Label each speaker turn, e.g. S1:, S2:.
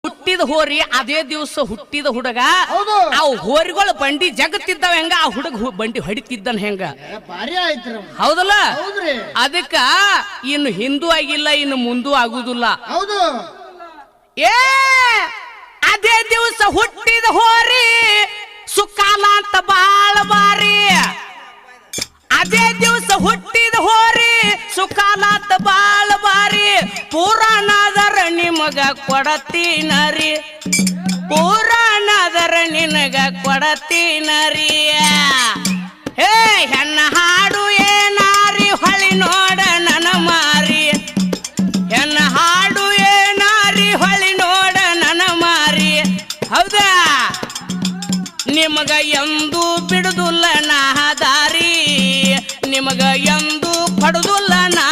S1: ಹುಟ್ಟಿದ ಹೋರಿ ಅದೇ ದಿವಸ ಹುಟ್ಟಿದ ಹುಡುಗ ಅವು ಹೋರಿಗಳು ಬಂಡಿ ಜಗತ್ತಿದ್ದಾವ ಹೆಂಗ ಆ ಹುಡುಗ ಬಂಡಿ ಹೊಡಿತಿದ್ದನ್ ಹೆಂಗ ಹೌದಲ್ಲ ಅದಕ್ಕ ಇನ್ನು ಹಿಂದೂ ಆಗಿಲ್ಲ ಇನ್ನು ಮುಂದೂ ಆಗುದಿಲ್ಲ ಏ ಅದೇ ದಿವಸ ಹುಟ್ಟಿದ ಹೋರಿ ಸುಕಾಲ ಅಂತ ಬಾಳ ಬಾರಿ ಅದೇ ದಿವಸ ಹುಟ್ಟಿದ ಹೋರಿ ಸುಕಾಲ ಅಂತ ಬಾಳ ಬಾರಿ ಪುರಾಣದರ ನಿಮಗ ಕೊಡತೀನರಿ ಪುರಾಣದರ ನಿನಗ ಕೊಡತೀನರಿ ಹೇ ಹೆಣ್ಣ ಹಾಡು ಏನಾರಿ ಹೊಳಿ ನೋಡ ನನ್ನ ಮಾರಿ ಹೆಣ್ಣ ಹಾಡು ಏನಾರಿ ಹೊಳಿ ನೋಡ ನನ್ನ ಮಾರಿ ಹೌದಾ ನಿಮಗ ಎಂದು ಬಿಡುದಿಲ್ಲ ನಾ ದಾರಿ ನಿಮಗ ಎಂದು ಪಡುದಿಲ್ಲ ನಾ